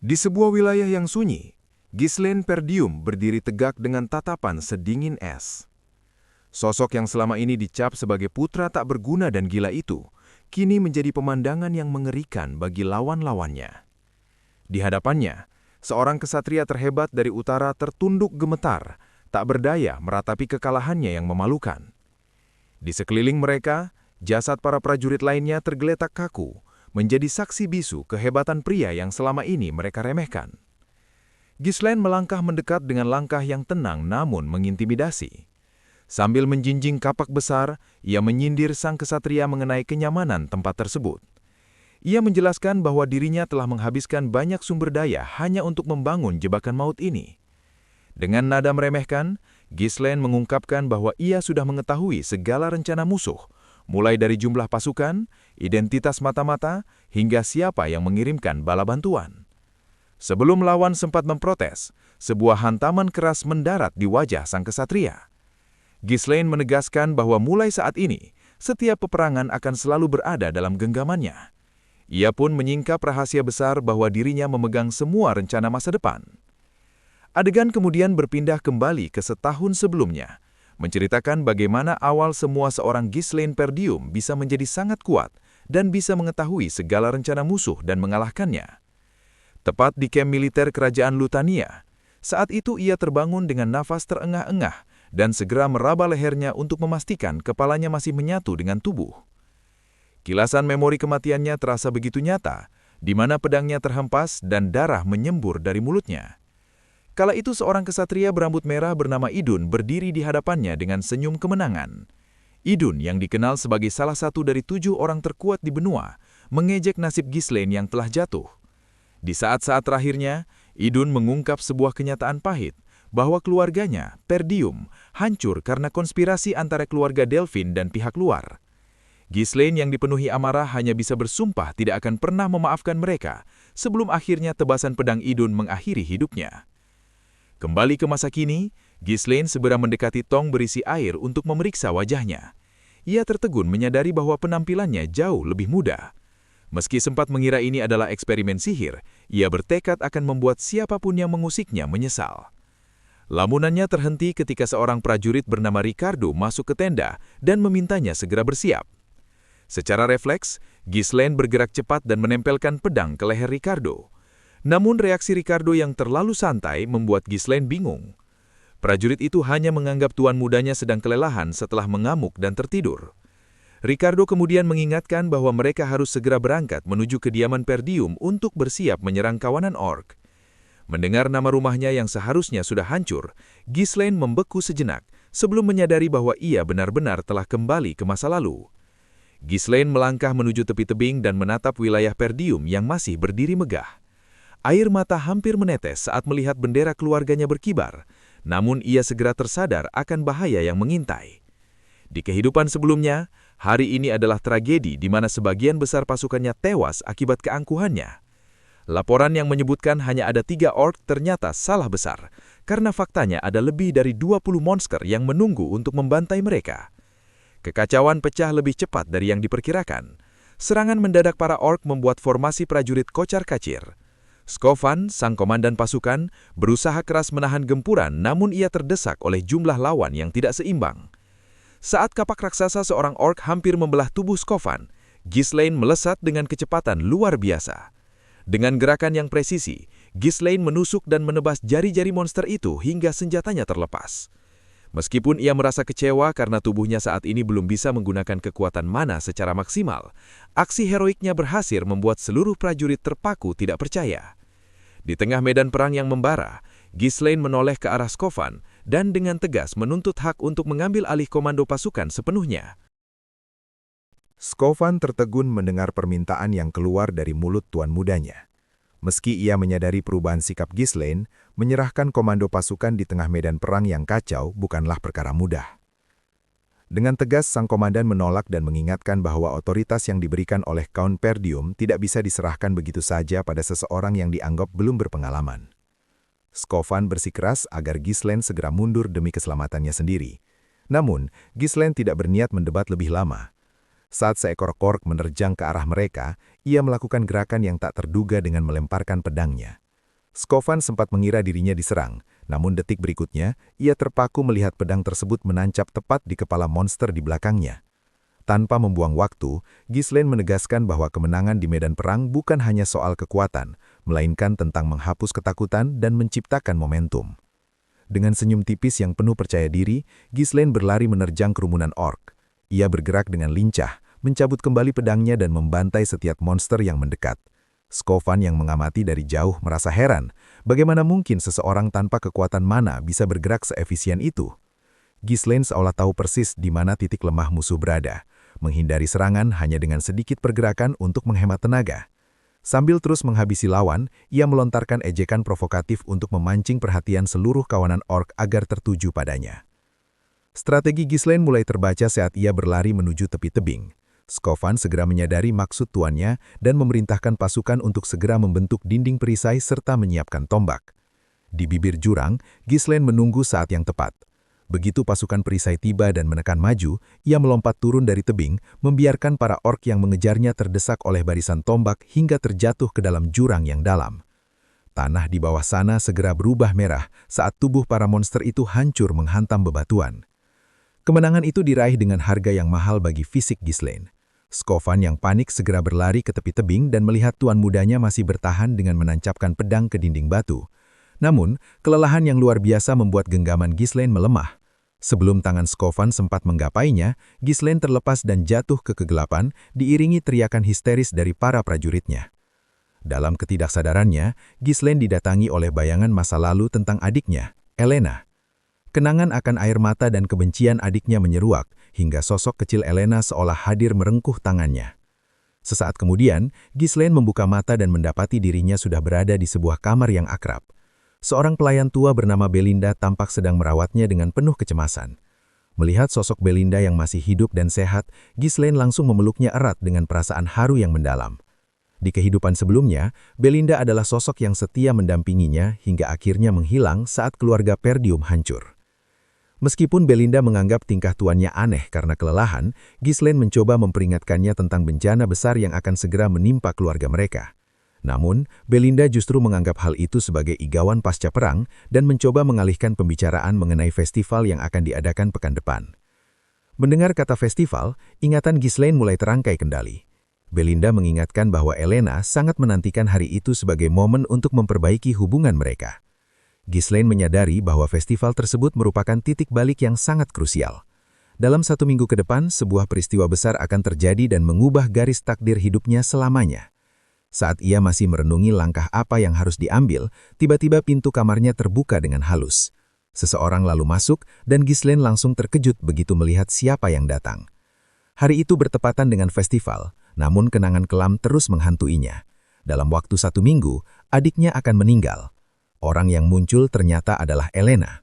Di sebuah wilayah yang sunyi, Ghislaine Perdium berdiri tegak dengan tatapan sedingin es. Sosok yang selama ini dicap sebagai putra tak berguna dan gila itu, kini menjadi pemandangan yang mengerikan bagi lawan-lawannya. Di hadapannya, seorang kesatria terhebat dari utara tertunduk gemetar, tak berdaya meratapi kekalahannya yang memalukan. Di sekeliling mereka, jasad para prajurit lainnya tergeletak kaku, menjadi saksi bisu kehebatan pria yang selama ini mereka remehkan. Ghislaine melangkah mendekat dengan langkah yang tenang namun mengintimidasi. Sambil menjinjing kapak besar, ia menyindir sang kesatria mengenai kenyamanan tempat tersebut. Ia menjelaskan bahwa dirinya telah menghabiskan banyak sumber daya hanya untuk membangun jebakan maut ini. Dengan nada meremehkan, Ghislaine mengungkapkan bahwa ia sudah mengetahui segala rencana musuh, mulai dari jumlah pasukan, identitas mata-mata, hingga siapa yang mengirimkan bala bantuan. Sebelum lawan sempat memprotes, sebuah hantaman keras mendarat di wajah sang kesatria. Ghislaine menegaskan bahwa mulai saat ini, setiap peperangan akan selalu berada dalam genggamannya. Ia pun menyingkap rahasia besar bahwa dirinya memegang semua rencana masa depan. Adegan kemudian berpindah kembali ke setahun sebelumnya, menceritakan bagaimana awal semua seorang Ghislaine Perdium bisa menjadi sangat kuat dan bisa mengetahui segala rencana musuh dan mengalahkannya. Tepat di kamp militer kerajaan Lutania, saat itu ia terbangun dengan nafas terengah-engah dan segera meraba lehernya untuk memastikan kepalanya masih menyatu dengan tubuh. Kilasan memori kematiannya terasa begitu nyata, di mana pedangnya terhempas dan darah menyembur dari mulutnya. Kala itu seorang kesatria berambut merah bernama Idun berdiri di hadapannya dengan senyum kemenangan. Idun yang dikenal sebagai salah satu dari 7 orang terkuat di benua, mengejek nasib Ghislaine yang telah jatuh. Di saat-saat terakhirnya, Idun mengungkap sebuah kenyataan pahit, bahwa keluarganya, Perdium, hancur karena konspirasi antara keluarga Delphine dan pihak luar. Ghislaine yang dipenuhi amarah hanya bisa bersumpah tidak akan pernah memaafkan mereka, sebelum akhirnya tebasan pedang Idun mengakhiri hidupnya. Kembali ke masa kini, Ghislaine segera mendekati tong berisi air untuk memeriksa wajahnya. Ia tertegun menyadari bahwa penampilannya jauh lebih muda. Meski sempat mengira ini adalah eksperimen sihir, ia bertekad akan membuat siapapun yang mengusiknya menyesal. Lamunannya terhenti ketika seorang prajurit bernama Ricardo masuk ke tenda dan memintanya segera bersiap. Secara refleks, Ghislaine bergerak cepat dan menempelkan pedang ke leher Ricardo. Namun reaksi Ricardo yang terlalu santai membuat Ghislaine bingung. Prajurit itu hanya menganggap tuan mudanya sedang kelelahan setelah mengamuk dan tertidur. Ricardo kemudian mengingatkan bahwa mereka harus segera berangkat menuju kediaman Perdium untuk bersiap menyerang kawanan orc. Mendengar nama rumahnya yang seharusnya sudah hancur, Ghislaine membeku sejenak sebelum menyadari bahwa ia benar-benar telah kembali ke masa lalu. Ghislaine melangkah menuju tepi tebing dan menatap wilayah Perdium yang masih berdiri megah. Air mata hampir menetes saat melihat bendera keluarganya berkibar, namun ia segera tersadar akan bahaya yang mengintai. Di kehidupan sebelumnya, hari ini adalah tragedi di mana sebagian besar pasukannya tewas akibat keangkuhannya. Laporan yang menyebutkan hanya ada 3 orc ternyata salah besar, karena faktanya ada lebih dari 20 monster yang menunggu untuk membantai mereka. Kekacauan pecah lebih cepat dari yang diperkirakan. Serangan mendadak para orc membuat formasi prajurit kocar-kacir. Skovan, sang komandan pasukan, berusaha keras menahan gempuran namun ia terdesak oleh jumlah lawan yang tidak seimbang. Saat kapak raksasa seorang orc hampir membelah tubuh Skovan, Ghislaine melesat dengan kecepatan luar biasa. Dengan gerakan yang presisi, Ghislaine menusuk dan menebas jari-jari monster itu hingga senjatanya terlepas. Meskipun ia merasa kecewa karena tubuhnya saat ini belum bisa menggunakan kekuatan mana secara maksimal, aksi heroiknya berhasil membuat seluruh prajurit terpaku tidak percaya. Di tengah medan perang yang membara, Ghislaine menoleh ke arah Skovan dan dengan tegas menuntut hak untuk mengambil alih komando pasukan sepenuhnya. Skovan tertegun mendengar permintaan yang keluar dari mulut tuan mudanya. Meski ia menyadari perubahan sikap Ghislaine, menyerahkan komando pasukan di tengah medan perang yang kacau bukanlah perkara mudah. Dengan tegas, sang komandan menolak dan mengingatkan bahwa otoritas yang diberikan oleh Count Perdium tidak bisa diserahkan begitu saja pada seseorang yang dianggap belum berpengalaman. Skovan bersikeras agar Ghislaine segera mundur demi keselamatannya sendiri. Namun, Ghislaine tidak berniat mendebat lebih lama. Saat seekor orc menerjang ke arah mereka, ia melakukan gerakan yang tak terduga dengan melemparkan pedangnya. Skovan sempat mengira dirinya diserang, namun detik berikutnya, ia terpaku melihat pedang tersebut menancap tepat di kepala monster di belakangnya. Tanpa membuang waktu, Ghislaine menegaskan bahwa kemenangan di medan perang bukan hanya soal kekuatan, melainkan tentang menghapus ketakutan dan menciptakan momentum. Dengan senyum tipis yang penuh percaya diri, Ghislaine berlari menerjang kerumunan orc. Ia bergerak dengan lincah, mencabut kembali pedangnya dan membantai setiap monster yang mendekat. Skovan yang mengamati dari jauh merasa heran, bagaimana mungkin seseorang tanpa kekuatan mana bisa bergerak seefisien itu. Ghislaine seolah tahu persis di mana titik lemah musuh berada, menghindari serangan hanya dengan sedikit pergerakan untuk menghemat tenaga. Sambil terus menghabisi lawan, ia melontarkan ejekan provokatif untuk memancing perhatian seluruh kawanan orc agar tertuju padanya. Strategi Ghislaine mulai terbaca saat ia berlari menuju tepi tebing. Skovan segera menyadari maksud tuannya dan memerintahkan pasukan untuk segera membentuk dinding perisai serta menyiapkan tombak. Di bibir jurang, Ghislaine menunggu saat yang tepat. Begitu pasukan perisai tiba dan menekan maju, ia melompat turun dari tebing, membiarkan para orc yang mengejarnya terdesak oleh barisan tombak hingga terjatuh ke dalam jurang yang dalam. Tanah di bawah sana segera berubah merah saat tubuh para monster itu hancur menghantam bebatuan. Kemenangan itu diraih dengan harga yang mahal bagi fisik Ghislaine. Skovan yang panik segera berlari ke tepi tebing dan melihat tuan mudanya masih bertahan dengan menancapkan pedang ke dinding batu. Namun, kelelahan yang luar biasa membuat genggaman Ghislaine melemah. Sebelum tangan Skovan sempat menggapainya, Ghislaine terlepas dan jatuh ke kegelapan, diiringi teriakan histeris dari para prajuritnya. Dalam ketidaksadarannya, Ghislaine didatangi oleh bayangan masa lalu tentang adiknya, Elena. Kenangan akan air mata dan kebencian adiknya menyeruak, hingga sosok kecil Elena seolah hadir merengkuh tangannya. Sesaat kemudian, Ghislaine membuka mata dan mendapati dirinya sudah berada di sebuah kamar yang akrab. Seorang pelayan tua bernama Belinda tampak sedang merawatnya dengan penuh kecemasan. Melihat sosok Belinda yang masih hidup dan sehat, Ghislaine langsung memeluknya erat dengan perasaan haru yang mendalam. Di kehidupan sebelumnya, Belinda adalah sosok yang setia mendampinginya hingga akhirnya menghilang saat keluarga Perdium hancur. Meskipun Belinda menganggap tingkah tuannya aneh karena kelelahan, Ghislaine mencoba memperingatkannya tentang bencana besar yang akan segera menimpa keluarga mereka. Namun, Belinda justru menganggap hal itu sebagai igawan pasca perang dan mencoba mengalihkan pembicaraan mengenai festival yang akan diadakan pekan depan. Mendengar kata festival, ingatan Ghislaine mulai terangkai kendali. Belinda mengingatkan bahwa Elena sangat menantikan hari itu sebagai momen untuk memperbaiki hubungan mereka. Ghislaine menyadari bahwa festival tersebut merupakan titik balik yang sangat krusial. Dalam 1 minggu ke depan, sebuah peristiwa besar akan terjadi dan mengubah garis takdir hidupnya selamanya. Saat ia masih merenungi langkah apa yang harus diambil, tiba-tiba pintu kamarnya terbuka dengan halus. Seseorang lalu masuk dan Ghislaine langsung terkejut begitu melihat siapa yang datang. Hari itu bertepatan dengan festival, namun kenangan kelam terus menghantuinya. Dalam waktu 1 minggu, adiknya akan meninggal. Orang yang muncul ternyata adalah Elena.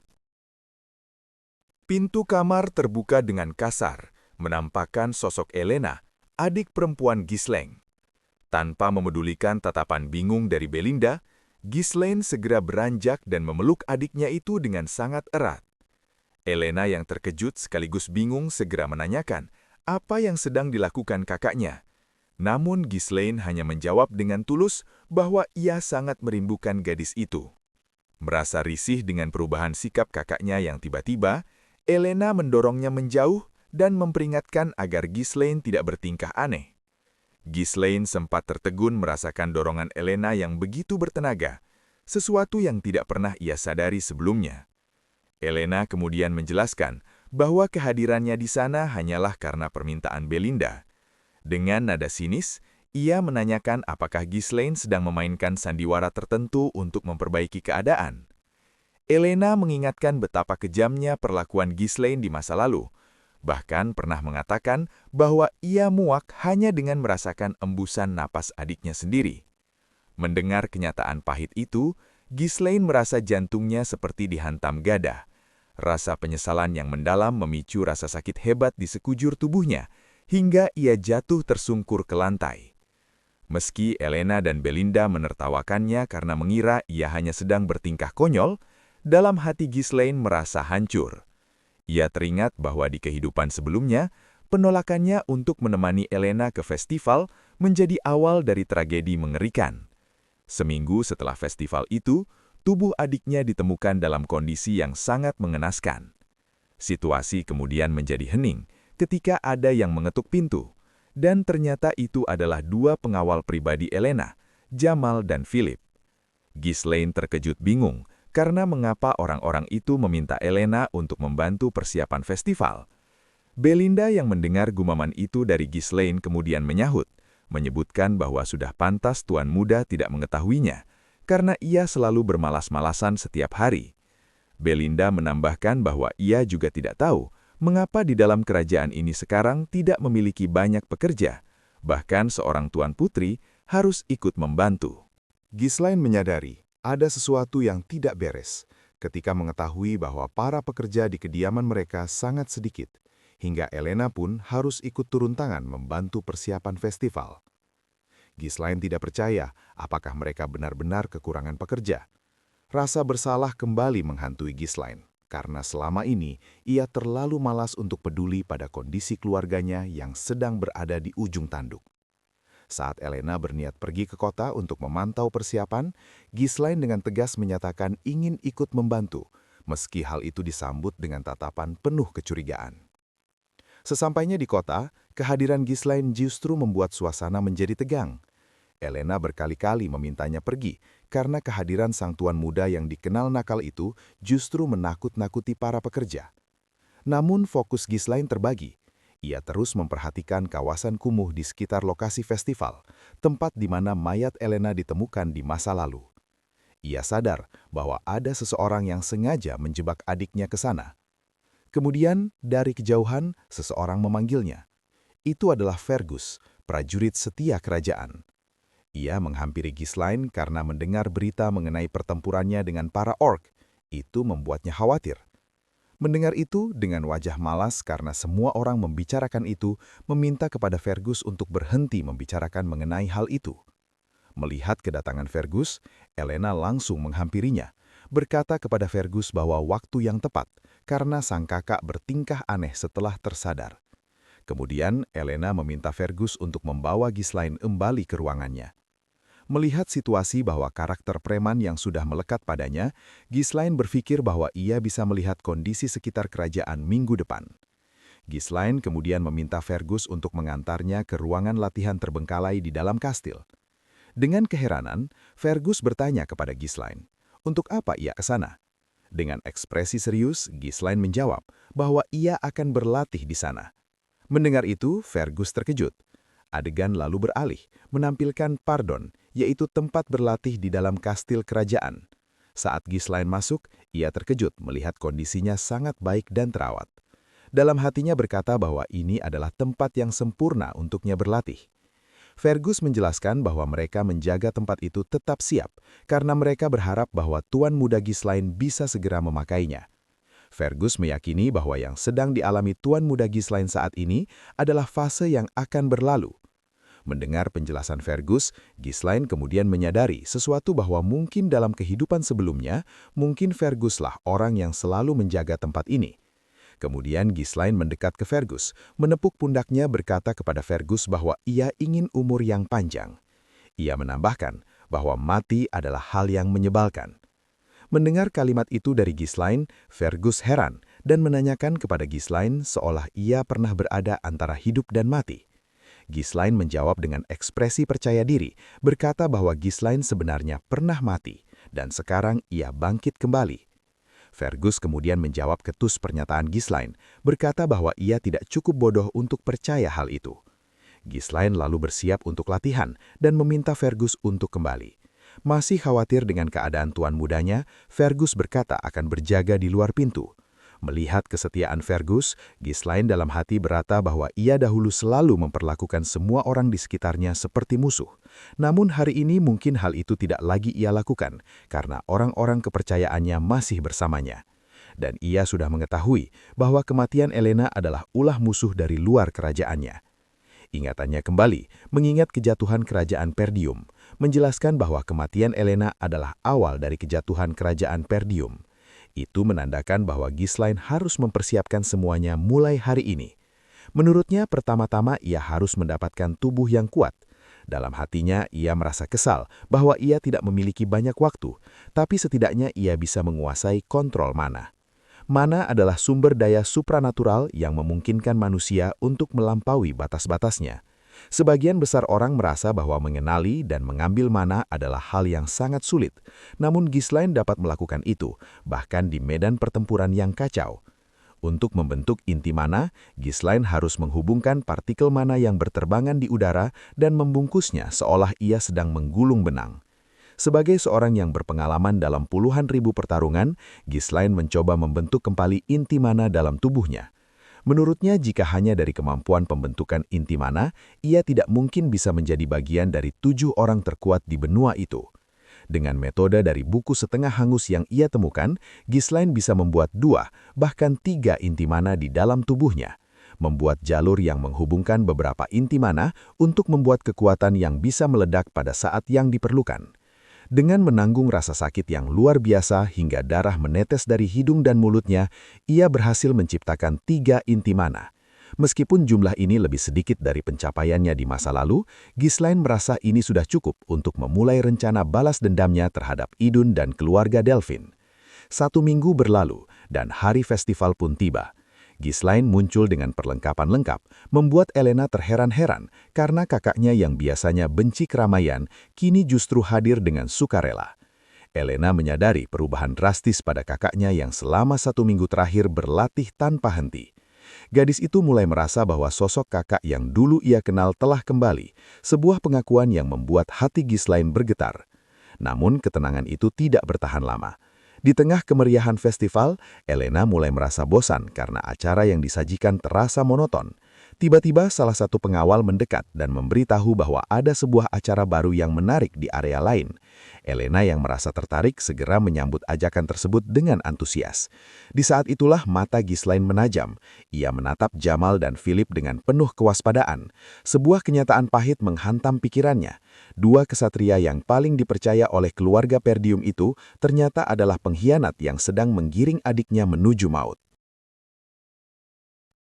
Pintu kamar terbuka dengan kasar, menampakkan sosok Elena, adik perempuan Ghislaine. Tanpa memedulikan tatapan bingung dari Belinda, Ghislaine segera beranjak dan memeluk adiknya itu dengan sangat erat. Elena yang terkejut sekaligus bingung segera menanyakan apa yang sedang dilakukan kakaknya. Namun Ghislaine hanya menjawab dengan tulus bahwa ia sangat merindukan gadis itu. Merasa risih dengan perubahan sikap kakaknya yang tiba-tiba, Elena mendorongnya menjauh dan memperingatkan agar Ghislaine tidak bertingkah aneh. Ghislaine sempat tertegun merasakan dorongan Elena yang begitu bertenaga, sesuatu yang tidak pernah ia sadari sebelumnya. Elena kemudian menjelaskan bahwa kehadirannya di sana hanyalah karena permintaan Belinda. Dengan nada sinis, ia menanyakan apakah Ghislaine sedang memainkan sandiwara tertentu untuk memperbaiki keadaan. Elena mengingatkan betapa kejamnya perlakuan Ghislaine di masa lalu, bahkan pernah mengatakan bahwa ia muak hanya dengan merasakan embusan napas adiknya sendiri. Mendengar kenyataan pahit itu, Ghislaine merasa jantungnya seperti dihantam gada. Rasa penyesalan yang mendalam memicu rasa sakit hebat di sekujur tubuhnya, hingga ia jatuh tersungkur ke lantai. Meski Elena dan Belinda menertawakannya karena mengira ia hanya sedang bertingkah konyol, dalam hati Ghislaine merasa hancur. Ia teringat bahwa di kehidupan sebelumnya, penolakannya untuk menemani Elena ke festival menjadi awal dari tragedi mengerikan. Seminggu setelah festival itu, tubuh adiknya ditemukan dalam kondisi yang sangat mengenaskan. Situasi kemudian menjadi hening ketika ada yang mengetuk pintu, dan ternyata itu adalah dua pengawal pribadi Elena, Jamal dan Philip. Ghislaine terkejut bingung karena mengapa orang-orang itu meminta Elena untuk membantu persiapan festival. Belinda yang mendengar gumaman itu dari Ghislaine kemudian menyebutkan bahwa sudah pantas tuan muda tidak mengetahuinya, karena ia selalu bermalas-malasan setiap hari. Belinda menambahkan bahwa ia juga tidak tahu mengapa di dalam kerajaan ini sekarang tidak memiliki banyak pekerja, bahkan seorang tuan putri harus ikut membantu. Ghislaine menyadari ada sesuatu yang tidak beres ketika mengetahui bahwa para pekerja di kediaman mereka sangat sedikit, hingga Elena pun harus ikut turun tangan membantu persiapan festival. Ghislaine tidak percaya apakah mereka benar-benar kekurangan pekerja. Rasa bersalah kembali menghantui Ghislaine, karena selama ini ia terlalu malas untuk peduli pada kondisi keluarganya yang sedang berada di ujung tanduk. Saat Elena berniat pergi ke kota untuk memantau persiapan, Ghislaine dengan tegas menyatakan ingin ikut membantu, meski hal itu disambut dengan tatapan penuh kecurigaan. Sesampainya di kota, kehadiran Ghislaine justru membuat suasana menjadi tegang. Elena berkali-kali memintanya pergi karena kehadiran sang tuan muda yang dikenal nakal itu justru menakut-nakuti para pekerja. Namun fokus Ghislaine terbagi. Ia terus memperhatikan kawasan kumuh di sekitar lokasi festival, tempat di mana mayat Elena ditemukan di masa lalu. Ia sadar bahwa ada seseorang yang sengaja menjebak adiknya ke sana. Kemudian, dari kejauhan, seseorang memanggilnya. Itu adalah Fergus, prajurit setia kerajaan. Ia menghampiri Ghislaine karena mendengar berita mengenai pertempurannya dengan para orc. Itu membuatnya khawatir. Mendengar itu, dengan wajah malas karena semua orang membicarakan itu, meminta kepada Fergus untuk berhenti membicarakan mengenai hal itu. Melihat kedatangan Fergus, Elena langsung menghampirinya, berkata kepada Fergus bahwa waktu yang tepat, karena sang kakak bertingkah aneh setelah tersadar. Kemudian, Elena meminta Fergus untuk membawa Ghislaine kembali ke ruangannya. Melihat situasi bahwa karakter preman yang sudah melekat padanya, Ghislaine berpikir bahwa ia bisa melihat kondisi sekitar kerajaan minggu depan. Ghislaine kemudian meminta Fergus untuk mengantarnya ke ruangan latihan terbengkalai di dalam kastil. Dengan keheranan, Fergus bertanya kepada Ghislaine, untuk apa ia ke sana? Dengan ekspresi serius, Ghislaine menjawab bahwa ia akan berlatih di sana. Mendengar itu, Fergus terkejut. Adegan lalu beralih, menampilkan Pardon, yaitu tempat berlatih di dalam kastil kerajaan. Saat Ghislaine masuk, ia terkejut melihat kondisinya sangat baik dan terawat. Dalam hatinya berkata bahwa ini adalah tempat yang sempurna untuknya berlatih. Fergus menjelaskan bahwa mereka menjaga tempat itu tetap siap, karena mereka berharap bahwa tuan muda Ghislaine bisa segera memakainya. Fergus meyakini bahwa yang sedang dialami tuan muda Ghislaine saat ini adalah fase yang akan berlalu. Mendengar penjelasan Fergus, Ghislaine kemudian menyadari sesuatu bahwa mungkin dalam kehidupan sebelumnya, mungkin Ferguslah orang yang selalu menjaga tempat ini. Kemudian Ghislaine mendekat ke Fergus, menepuk pundaknya berkata kepada Fergus bahwa ia ingin umur yang panjang. Ia menambahkan bahwa mati adalah hal yang menyebalkan. Mendengar kalimat itu dari Ghislaine, Fergus heran dan menanyakan kepada Ghislaine seolah ia pernah berada antara hidup dan mati. Ghislaine menjawab dengan ekspresi percaya diri, berkata bahwa Ghislaine sebenarnya pernah mati dan sekarang ia bangkit kembali. Fergus kemudian menjawab ketus pernyataan Ghislaine, berkata bahwa ia tidak cukup bodoh untuk percaya hal itu. Ghislaine lalu bersiap untuk latihan dan meminta Fergus untuk kembali. Masih khawatir dengan keadaan tuan mudanya, Fergus berkata akan berjaga di luar pintu. Melihat kesetiaan Fergus, Ghislaine dalam hati berkata bahwa ia dahulu selalu memperlakukan semua orang di sekitarnya seperti musuh. Namun hari ini mungkin hal itu tidak lagi ia lakukan, karena orang-orang kepercayaannya masih bersamanya. Dan ia sudah mengetahui bahwa kematian Elena adalah ulah musuh dari luar kerajaannya. Ingatannya kembali, mengingat kejatuhan kerajaan Perdium, menjelaskan bahwa kematian Elena adalah awal dari kejatuhan kerajaan Perdium. Itu menandakan bahwa Ghislaine harus mempersiapkan semuanya mulai hari ini. Menurutnya, pertama-tama ia harus mendapatkan tubuh yang kuat. Dalam hatinya, ia merasa kesal bahwa ia tidak memiliki banyak waktu, tapi setidaknya ia bisa menguasai kontrol mana. Mana adalah sumber daya supranatural yang memungkinkan manusia untuk melampaui batas-batasnya. Sebagian besar orang merasa bahwa mengenali dan mengambil mana adalah hal yang sangat sulit, namun Ghislaine dapat melakukan itu, bahkan di medan pertempuran yang kacau. Untuk membentuk inti mana, Ghislaine harus menghubungkan partikel mana yang berterbangan di udara dan membungkusnya seolah ia sedang menggulung benang. Sebagai seorang yang berpengalaman dalam puluhan ribu pertarungan, Ghislaine mencoba membentuk kembali inti mana dalam tubuhnya. Menurutnya, jika hanya dari kemampuan pembentukan inti mana, ia tidak mungkin bisa menjadi bagian dari 7 orang terkuat di benua itu. Dengan metode dari buku setengah hangus yang ia temukan, Ghislaine bisa membuat 2, bahkan 3 inti mana di dalam tubuhnya. Membuat jalur yang menghubungkan beberapa inti mana untuk membuat kekuatan yang bisa meledak pada saat yang diperlukan. Dengan menanggung rasa sakit yang luar biasa hingga darah menetes dari hidung dan mulutnya, ia berhasil menciptakan 3 inti mana. Meskipun jumlah ini lebih sedikit dari pencapaiannya di masa lalu, Ghislaine merasa ini sudah cukup untuk memulai rencana balas dendamnya terhadap Idun dan keluarga Delphine. 1 minggu berlalu, dan hari festival pun tiba. Ghislaine muncul dengan perlengkapan lengkap, membuat Elena terheran-heran karena kakaknya yang biasanya benci keramaian, kini justru hadir dengan sukarela. Elena menyadari perubahan drastis pada kakaknya yang selama 1 minggu terakhir berlatih tanpa henti. Gadis itu mulai merasa bahwa sosok kakak yang dulu ia kenal telah kembali, sebuah pengakuan yang membuat hati Ghislaine bergetar. Namun ketenangan itu tidak bertahan lama. Di tengah kemeriahan festival, Elena mulai merasa bosan karena acara yang disajikan terasa monoton. Tiba-tiba salah satu pengawal mendekat dan memberitahu bahwa ada sebuah acara baru yang menarik di area lain. Elena yang merasa tertarik segera menyambut ajakan tersebut dengan antusias. Di saat itulah mata Ghislaine menajam. Ia menatap Jamal dan Philip dengan penuh kewaspadaan. Sebuah kenyataan pahit menghantam pikirannya. 2 kesatria yang paling dipercaya oleh keluarga Perdium itu ternyata adalah pengkhianat yang sedang menggiring adiknya menuju maut.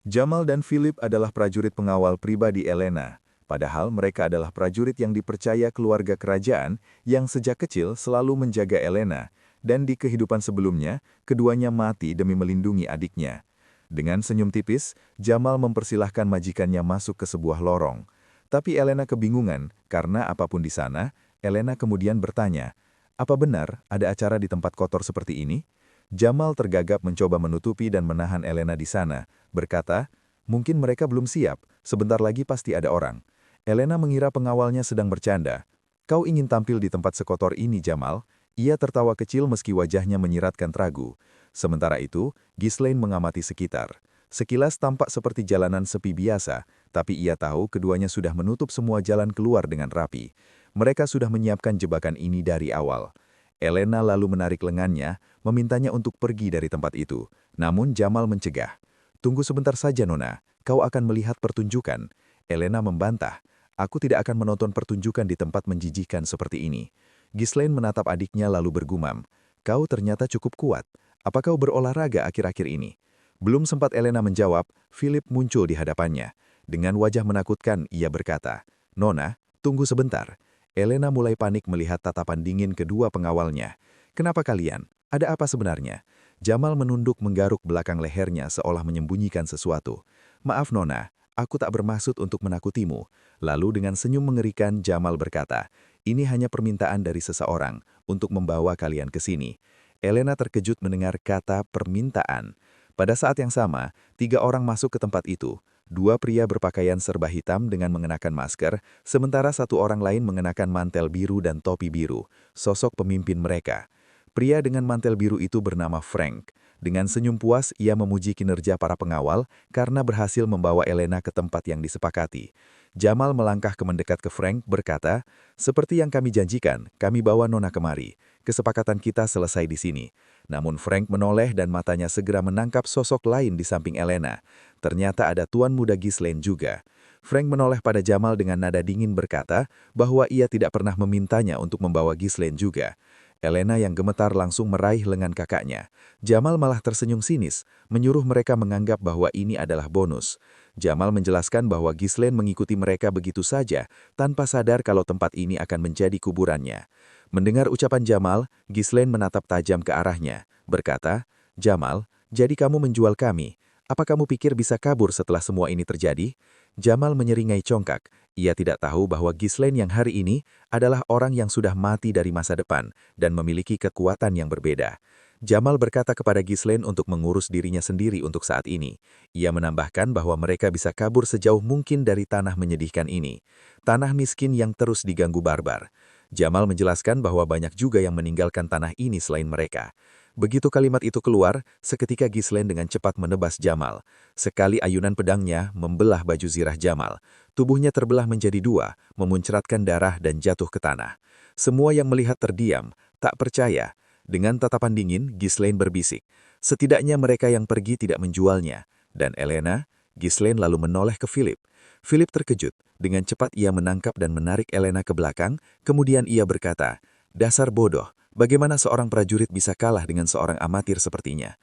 Jamal dan Philip adalah prajurit pengawal pribadi Elena, padahal mereka adalah prajurit yang dipercaya keluarga kerajaan yang sejak kecil selalu menjaga Elena, dan di kehidupan sebelumnya, keduanya mati demi melindungi adiknya. Dengan senyum tipis, Jamal mempersilahkan majikannya masuk ke sebuah lorong. Tapi Elena kebingungan, karena apapun di sana, Elena kemudian bertanya, "Apa benar ada acara di tempat kotor seperti ini?" Jamal tergagap mencoba menutupi dan menahan Elena di sana, berkata, "Mungkin mereka belum siap, sebentar lagi pasti ada orang." Elena mengira pengawalnya sedang bercanda. "Kau ingin tampil di tempat sekotor ini, Jamal?" Ia tertawa kecil meski wajahnya menyiratkan ragu. Sementara itu, Ghislaine mengamati sekitar. Sekilas tampak seperti jalanan sepi biasa, tapi ia tahu keduanya sudah menutup semua jalan keluar dengan rapi. Mereka sudah menyiapkan jebakan ini dari awal. Elena lalu menarik lengannya, memintanya untuk pergi dari tempat itu. Namun Jamal mencegah. "Tunggu sebentar saja, Nona. Kau akan melihat pertunjukan." Elena membantah. "Aku tidak akan menonton pertunjukan di tempat menjijikkan seperti ini." Ghislaine menatap adiknya lalu bergumam. "Kau ternyata cukup kuat. Apa kau berolahraga akhir-akhir ini?" Belum sempat Elena menjawab, Philip muncul di hadapannya. Dengan wajah menakutkan, ia berkata, "Nona, tunggu sebentar." Elena mulai panik melihat tatapan dingin kedua pengawalnya. "Kenapa kalian? Ada apa sebenarnya?" Jamal menunduk menggaruk belakang lehernya seolah menyembunyikan sesuatu. "Maaf Nona, aku tak bermaksud untuk menakutimu." Lalu dengan senyum mengerikan Jamal berkata, "Ini hanya permintaan dari seseorang untuk membawa kalian ke sini." Elena terkejut mendengar kata permintaan. Pada saat yang sama, 3 orang masuk ke tempat itu. 2 pria berpakaian serba hitam dengan mengenakan masker, sementara 1 orang lain mengenakan mantel biru dan topi biru, sosok pemimpin mereka. Pria dengan mantel biru itu bernama Frank. Dengan senyum puas, ia memuji kinerja para pengawal karena berhasil membawa Elena ke tempat yang disepakati. Jamal melangkah mendekat ke Frank, berkata, "Seperti yang kami janjikan, kami bawa Nona kemari. Kesepakatan kita selesai di sini." Namun Frank menoleh dan matanya segera menangkap sosok lain di samping Elena. Ternyata ada tuan muda Ghislaine juga. Frank menoleh pada Jamal dengan nada dingin berkata bahwa ia tidak pernah memintanya untuk membawa Ghislaine juga. Elena yang gemetar langsung meraih lengan kakaknya. Jamal malah tersenyum sinis, menyuruh mereka menganggap bahwa ini adalah bonus. Jamal menjelaskan bahwa Ghislaine mengikuti mereka begitu saja, tanpa sadar kalau tempat ini akan menjadi kuburannya. Mendengar ucapan Jamal, Ghislaine menatap tajam ke arahnya, berkata, "Jamal, jadi kamu menjual kami. Apa kamu pikir bisa kabur setelah semua ini terjadi?" Jamal menyeringai congkak. Ia tidak tahu bahwa Ghislaine yang hari ini adalah orang yang sudah mati dari masa depan dan memiliki kekuatan yang berbeda. Jamal berkata kepada Ghislaine untuk mengurus dirinya sendiri untuk saat ini. Ia menambahkan bahwa mereka bisa kabur sejauh mungkin dari tanah menyedihkan ini. Tanah miskin yang terus diganggu barbar. Jamal menjelaskan bahwa banyak juga yang meninggalkan tanah ini selain mereka. Begitu kalimat itu keluar, seketika Ghislaine dengan cepat menebas Jamal. Sekali ayunan pedangnya membelah baju zirah Jamal. Tubuhnya terbelah menjadi dua, memuncratkan darah dan jatuh ke tanah. Semua yang melihat terdiam, tak percaya. Dengan tatapan dingin, Ghislaine berbisik. Setidaknya mereka yang pergi tidak menjualnya. Dan Elena, Ghislaine lalu menoleh ke Philip. Philip terkejut. Dengan cepat ia menangkap dan menarik Elena ke belakang, kemudian ia berkata, "Dasar bodoh. Bagaimana seorang prajurit bisa kalah dengan seorang amatir sepertinya?"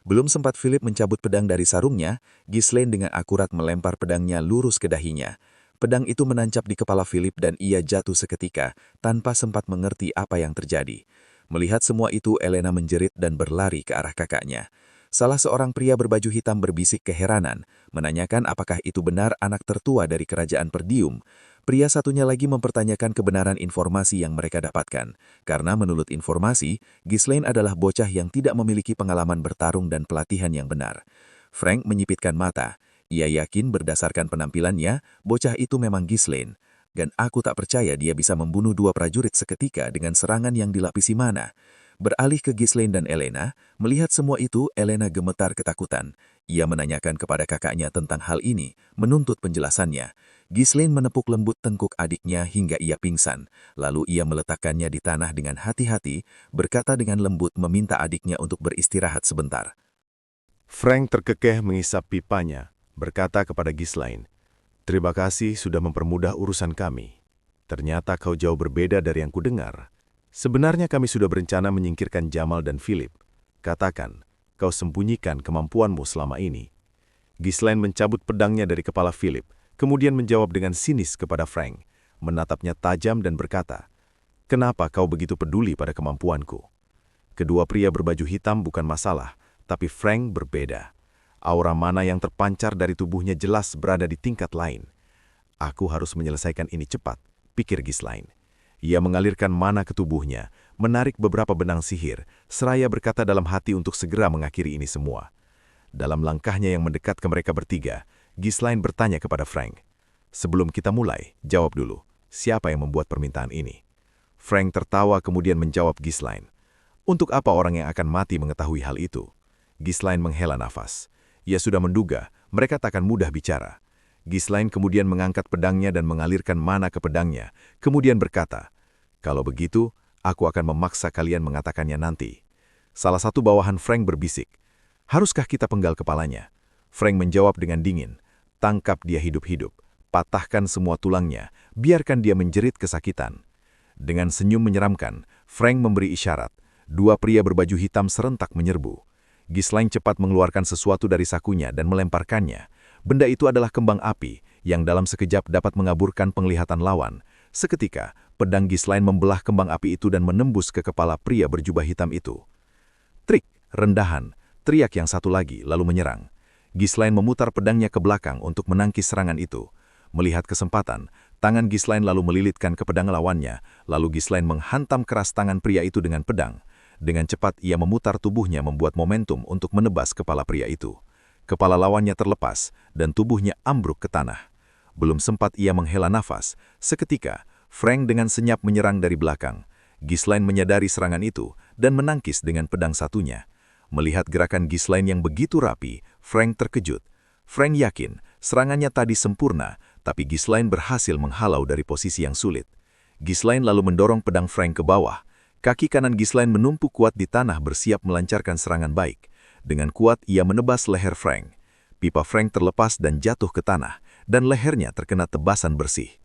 Belum sempat Philip mencabut pedang dari sarungnya, Ghislaine dengan akurat melempar pedangnya lurus ke dahinya. Pedang itu menancap di kepala Philip dan ia jatuh seketika, tanpa sempat mengerti apa yang terjadi. Melihat semua itu, Elena menjerit dan berlari ke arah kakaknya. Salah seorang pria berbaju hitam berbisik keheranan, menanyakan apakah itu benar anak tertua dari kerajaan Perdium. Pria satunya lagi mempertanyakan kebenaran informasi yang mereka dapatkan, karena menurut informasi, Ghislaine adalah bocah yang tidak memiliki pengalaman bertarung dan pelatihan yang benar. Frank menyipitkan mata. Ia yakin berdasarkan penampilannya, bocah itu memang Ghislaine. Dan aku tak percaya dia bisa membunuh dua prajurit seketika dengan serangan yang dilapisi mana. Beralih ke Ghislaine dan Elena, melihat semua itu, Elena gemetar ketakutan. Ia menanyakan kepada kakaknya tentang hal ini, menuntut penjelasannya. Ghislaine menepuk lembut tengkuk adiknya hingga ia pingsan. Lalu ia meletakkannya di tanah dengan hati-hati, berkata dengan lembut meminta adiknya untuk beristirahat sebentar. Frank terkekeh mengisap pipanya, berkata kepada Ghislaine, "Terima kasih sudah mempermudah urusan kami. Ternyata kau jauh berbeda dari yang kudengar. Sebenarnya kami sudah berencana menyingkirkan Jamal dan Philip. Katakan, kau sembunyikan kemampuanmu selama ini." Ghislaine mencabut pedangnya dari kepala Philip, kemudian menjawab dengan sinis kepada Frank, menatapnya tajam dan berkata, "Kenapa kau begitu peduli pada kemampuanku?" Kedua pria berbaju hitam bukan masalah, tapi Frank berbeda. Aura mana yang terpancar dari tubuhnya jelas berada di tingkat lain. "Aku harus menyelesaikan ini cepat," pikir Ghislaine. Ia mengalirkan mana ke tubuhnya, menarik beberapa benang sihir, seraya berkata dalam hati untuk segera mengakhiri ini semua. Dalam langkahnya yang mendekat ke mereka bertiga, Ghislaine bertanya kepada Frank, "Sebelum kita mulai, jawab dulu, siapa yang membuat permintaan ini?" Frank tertawa kemudian menjawab Ghislaine, "Untuk apa orang yang akan mati mengetahui hal itu?" Ghislaine menghela nafas. Ia sudah menduga, mereka takkan mudah bicara. Ghislaine kemudian mengangkat pedangnya dan mengalirkan mana ke pedangnya, kemudian berkata, "Kalau begitu, aku akan memaksa kalian mengatakannya nanti." Salah satu bawahan Frank berbisik, "Haruskah kita penggal kepalanya?" Frank menjawab dengan dingin, "Tangkap dia hidup-hidup, patahkan semua tulangnya, biarkan dia menjerit kesakitan." Dengan senyum menyeramkan, Frank memberi isyarat. Dua pria berbaju hitam serentak menyerbu. Ghislaine cepat mengeluarkan sesuatu dari sakunya dan melemparkannya. Benda itu adalah kembang api, yang dalam sekejap dapat mengaburkan penglihatan lawan. Seketika, pedang Ghislaine membelah kembang api itu dan menembus ke kepala pria berjubah hitam itu. "Trik, rendahan," teriak yang satu lagi, lalu menyerang. Ghislaine memutar pedangnya ke belakang untuk menangkis serangan itu. Melihat kesempatan, tangan Ghislaine lalu melilitkan ke pedang lawannya, lalu Ghislaine menghantam keras tangan pria itu dengan pedang. Dengan cepat ia memutar tubuhnya membuat momentum untuk menebas kepala pria itu. Kepala lawannya terlepas, dan tubuhnya ambruk ke tanah. Belum sempat ia menghela nafas, seketika, Frank dengan senyap menyerang dari belakang. Ghislaine menyadari serangan itu, dan menangkis dengan pedang satunya. Melihat gerakan Ghislaine yang begitu rapi, Frank terkejut. Frank yakin, serangannya tadi sempurna, tapi Ghislaine berhasil menghalau dari posisi yang sulit. Ghislaine lalu mendorong pedang Frank ke bawah. Kaki kanan Ghislaine menumpuk kuat di tanah bersiap melancarkan serangan baik. Dengan kuat ia menebas leher Frank. Pipa Frank terlepas dan jatuh ke tanah, dan lehernya terkena tebasan bersih.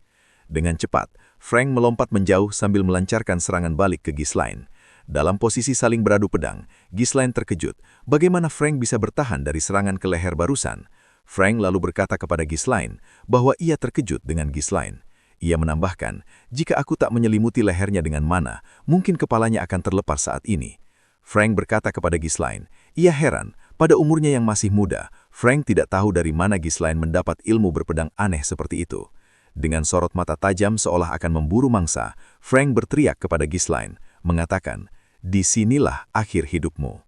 Dengan cepat, Frank melompat menjauh sambil melancarkan serangan balik ke Ghislaine. Dalam posisi saling beradu pedang, Ghislaine terkejut bagaimana Frank bisa bertahan dari serangan ke leher barusan. Frank lalu berkata kepada Ghislaine bahwa ia terkejut dengan Ghislaine. Ia menambahkan, jika aku tak menyelimuti lehernya dengan mana, mungkin kepalanya akan terlepas saat ini. Frank berkata kepada Ghislaine, ia heran, pada umurnya yang masih muda, Frank tidak tahu dari mana Ghislaine mendapat ilmu berpedang aneh seperti itu. Dengan sorot mata tajam seolah akan memburu mangsa, Frank berteriak kepada Ghislaine, mengatakan, disinilah akhir hidupmu.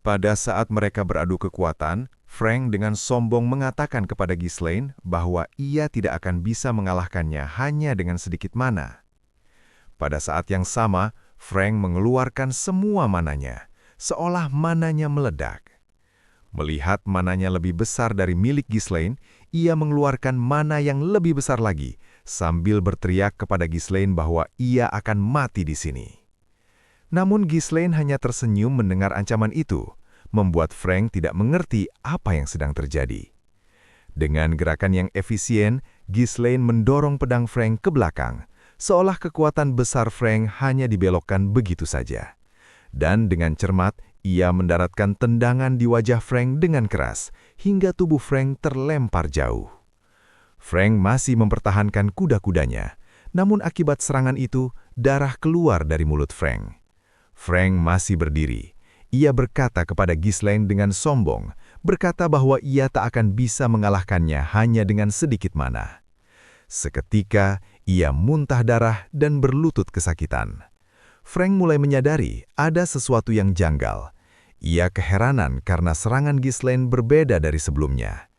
Pada saat mereka beradu kekuatan, Frank dengan sombong mengatakan kepada Ghislaine bahwa ia tidak akan bisa mengalahkannya hanya dengan sedikit mana. Pada saat yang sama, Frank mengeluarkan semua mananya, seolah mananya meledak. Melihat mananya lebih besar dari milik Ghislaine, ia mengeluarkan mana yang lebih besar lagi, sambil berteriak kepada Ghislaine bahwa ia akan mati di sini. Namun Ghislaine hanya tersenyum mendengar ancaman itu, membuat Frank tidak mengerti apa yang sedang terjadi. Dengan gerakan yang efisien, Ghislaine mendorong pedang Frank ke belakang, seolah kekuatan besar Frank hanya dibelokkan begitu saja. Dan dengan cermat, ia mendaratkan tendangan di wajah Frank dengan keras, hingga tubuh Frank terlempar jauh. Frank masih mempertahankan kuda-kudanya, namun akibat serangan itu, darah keluar dari mulut Frank. Frank masih berdiri. Ia berkata kepada Ghislaine dengan sombong, berkata bahwa ia tak akan bisa mengalahkannya hanya dengan sedikit mana. Seketika, ia muntah darah dan berlutut kesakitan. Frank mulai menyadari ada sesuatu yang janggal. Ia keheranan karena serangan Ghislaine berbeda dari sebelumnya.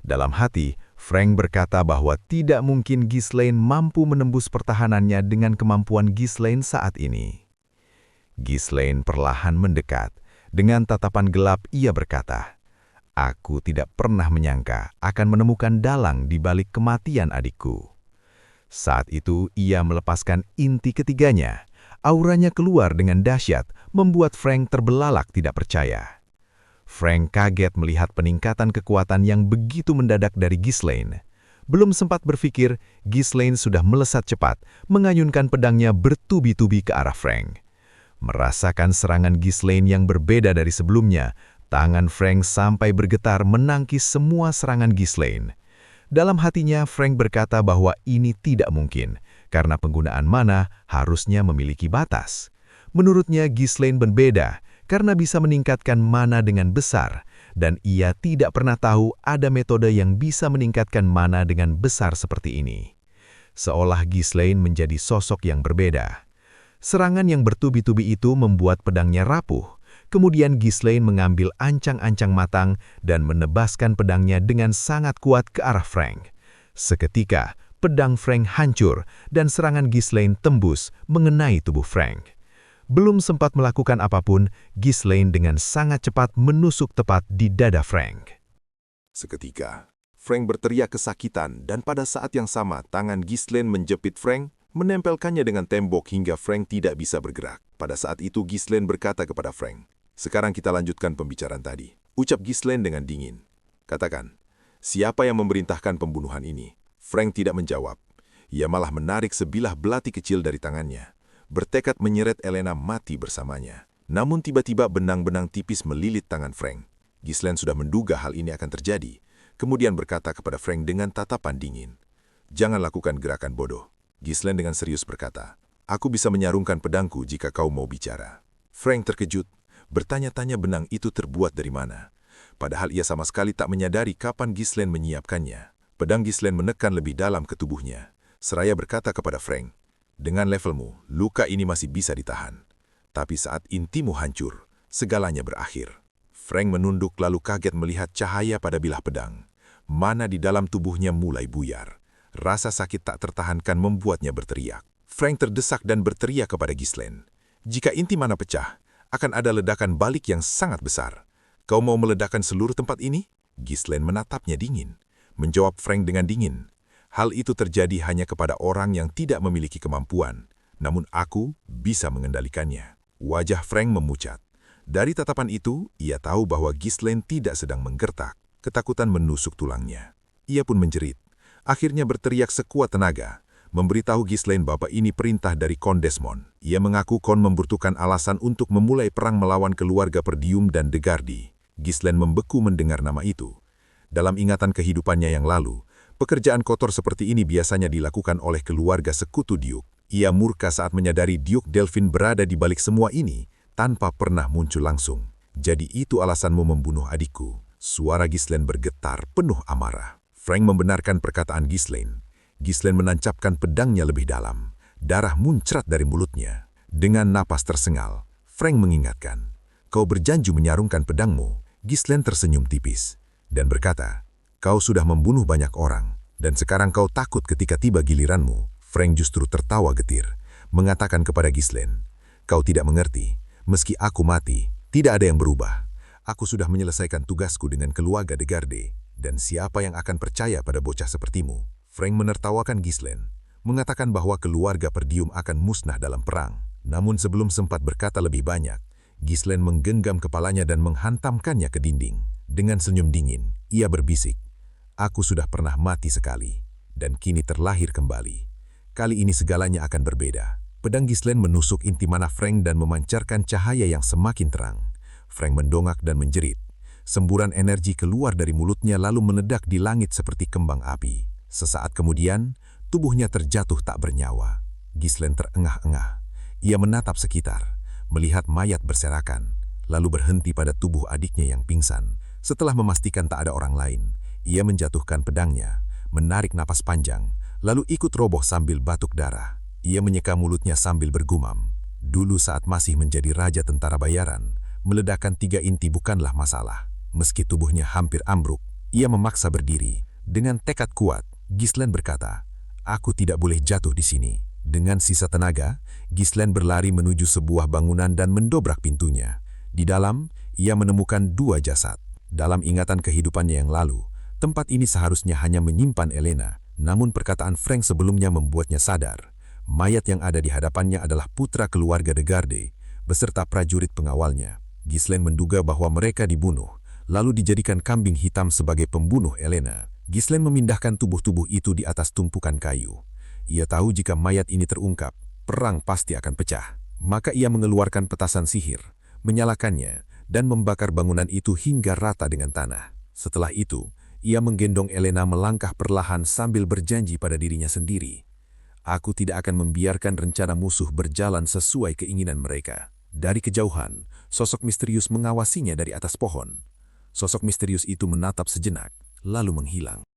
Dalam hati, Frank berkata bahwa tidak mungkin Ghislaine mampu menembus pertahanannya dengan kemampuan Ghislaine saat ini. Ghislaine perlahan mendekat. Dengan tatapan gelap ia berkata, "Aku tidak pernah menyangka akan menemukan dalang di balik kematian adikku." Saat itu ia melepaskan inti ketiganya. Auranya keluar dengan dahsyat, membuat Frank terbelalak tidak percaya. Frank kaget melihat peningkatan kekuatan yang begitu mendadak dari Ghislaine. Belum sempat berpikir, Ghislaine sudah melesat cepat, mengayunkan pedangnya bertubi-tubi ke arah Frank. Merasakan serangan Ghislaine yang berbeda dari sebelumnya, tangan Frank sampai bergetar menangkis semua serangan Ghislaine. Dalam hatinya, Frank berkata bahwa ini tidak mungkin, karena penggunaan mana harusnya memiliki batas. Menurutnya, Ghislaine berbeda, karena bisa meningkatkan mana dengan besar, dan ia tidak pernah tahu ada metode yang bisa meningkatkan mana dengan besar seperti ini. Seolah Ghislaine menjadi sosok yang berbeda. Serangan yang bertubi-tubi itu membuat pedangnya rapuh. Kemudian Ghislaine mengambil ancang-ancang matang dan menebaskan pedangnya dengan sangat kuat ke arah Frank. Seketika, pedang Frank hancur dan serangan Ghislaine tembus mengenai tubuh Frank. Belum sempat melakukan apapun, Ghislaine dengan sangat cepat menusuk tepat di dada Frank. Seketika, Frank berteriak kesakitan dan pada saat yang sama tangan Ghislaine menjepit Frank, menempelkannya dengan tembok hingga Frank tidak bisa bergerak. Pada saat itu Ghislaine berkata kepada Frank, "Sekarang kita lanjutkan pembicaraan tadi." Ucap Ghislaine dengan dingin. "Katakan, siapa yang memerintahkan pembunuhan ini?" Frank tidak menjawab. Ia malah menarik sebilah belati kecil dari tangannya, bertekad menyeret Elena mati bersamanya. Namun tiba-tiba benang-benang tipis melilit tangan Frank. Ghislaine sudah menduga hal ini akan terjadi, kemudian berkata kepada Frank dengan tatapan dingin, "Jangan lakukan gerakan bodoh." Ghislaine dengan serius berkata, "Aku bisa menyarungkan pedangku jika kau mau bicara." Frank terkejut, bertanya-tanya benang itu terbuat dari mana. Padahal ia sama sekali tak menyadari kapan Ghislaine menyiapkannya. Pedang Ghislaine menekan lebih dalam ke tubuhnya. Seraya berkata kepada Frank, "Dengan levelmu, luka ini masih bisa ditahan. Tapi saat intimu hancur, segalanya berakhir." Frank menunduk lalu kaget melihat cahaya pada bilah pedang. Mana di dalam tubuhnya mulai buyar. Rasa sakit tak tertahankan membuatnya berteriak. Frank terdesak dan berteriak kepada Ghislaine, "Jika inti mana pecah, akan ada ledakan balik yang sangat besar. Kau mau meledakkan seluruh tempat ini?" Ghislaine menatapnya dingin. Menjawab Frank dengan dingin, "Hal itu terjadi hanya kepada orang yang tidak memiliki kemampuan. Namun aku bisa mengendalikannya." Wajah Frank memucat. Dari tatapan itu, ia tahu bahwa Ghislaine tidak sedang menggertak. Ketakutan menusuk tulangnya. Ia pun menjerit. Akhirnya berteriak sekuat tenaga, memberitahu Ghislaine bahwa ini perintah dari Count Desmond. Ia mengaku Kon membutuhkan alasan untuk memulai perang melawan keluarga Perdium dan De Gardi. Ghislaine membeku mendengar nama itu. Dalam ingatan kehidupannya yang lalu, pekerjaan kotor seperti ini biasanya dilakukan oleh keluarga sekutu Duke. Ia murka saat menyadari Duke Delphine berada di balik semua ini, tanpa pernah muncul langsung. Jadi itu alasanmu membunuh adikku. Suara Ghislaine bergetar penuh amarah. Frank membenarkan perkataan Ghislaine. Ghislaine menancapkan pedangnya lebih dalam. Darah muncrat dari mulutnya. Dengan napas tersengal, Frank mengingatkan, "Kau berjanji menyarungkan pedangmu." Ghislaine tersenyum tipis dan berkata, "Kau sudah membunuh banyak orang, dan sekarang kau takut ketika tiba giliranmu." Frank justru tertawa getir, mengatakan kepada Ghislaine, "Kau tidak mengerti, meski aku mati, tidak ada yang berubah. Aku sudah menyelesaikan tugasku dengan keluarga De Garde, dan siapa yang akan percaya pada bocah sepertimu?" Frank menertawakan Ghislaine, mengatakan bahwa keluarga Perdium akan musnah dalam perang. Namun sebelum sempat berkata lebih banyak, Ghislaine menggenggam kepalanya dan menghantamkannya ke dinding. Dengan senyum dingin, ia berbisik, "Aku sudah pernah mati sekali, dan kini terlahir kembali. Kali ini segalanya akan berbeda." Pedang Ghislaine menusuk inti mana Frank dan memancarkan cahaya yang semakin terang. Frank mendongak dan menjerit. Semburan energi keluar dari mulutnya lalu meledak di langit seperti kembang api. Sesaat kemudian, tubuhnya terjatuh tak bernyawa. Ghislaine terengah-engah. Ia menatap sekitar, melihat mayat berserakan, lalu berhenti pada tubuh adiknya yang pingsan. Setelah memastikan tak ada orang lain, ia menjatuhkan pedangnya, menarik napas panjang, lalu ikut roboh sambil batuk darah. Ia menyeka mulutnya sambil bergumam, "Dulu saat masih menjadi raja tentara bayaran, meledakkan 3 inti bukanlah masalah." Meski tubuhnya hampir ambruk, ia memaksa berdiri. Dengan tekad kuat, Ghislaine berkata, "Aku tidak boleh jatuh di sini." Dengan sisa tenaga, Ghislaine berlari menuju sebuah bangunan dan mendobrak pintunya. Di dalam, ia menemukan 2 jasad. Dalam ingatan kehidupannya yang lalu, tempat ini seharusnya hanya menyimpan Elena. Namun perkataan Frank sebelumnya membuatnya sadar. Mayat yang ada di hadapannya adalah putra keluarga De Garde, beserta prajurit pengawalnya. Ghislaine menduga bahwa mereka dibunuh, lalu dijadikan kambing hitam sebagai pembunuh Elena. Ghislaine memindahkan tubuh-tubuh itu di atas tumpukan kayu. Ia tahu jika mayat ini terungkap, perang pasti akan pecah. Maka ia mengeluarkan petasan sihir, menyalakannya, dan membakar bangunan itu hingga rata dengan tanah. Setelah itu, ia menggendong Elena melangkah perlahan sambil berjanji pada dirinya sendiri, "Aku tidak akan membiarkan rencana musuh berjalan sesuai keinginan mereka." Dari kejauhan, sosok misterius mengawasinya dari atas pohon. Sosok misterius itu menatap sejenak, lalu menghilang.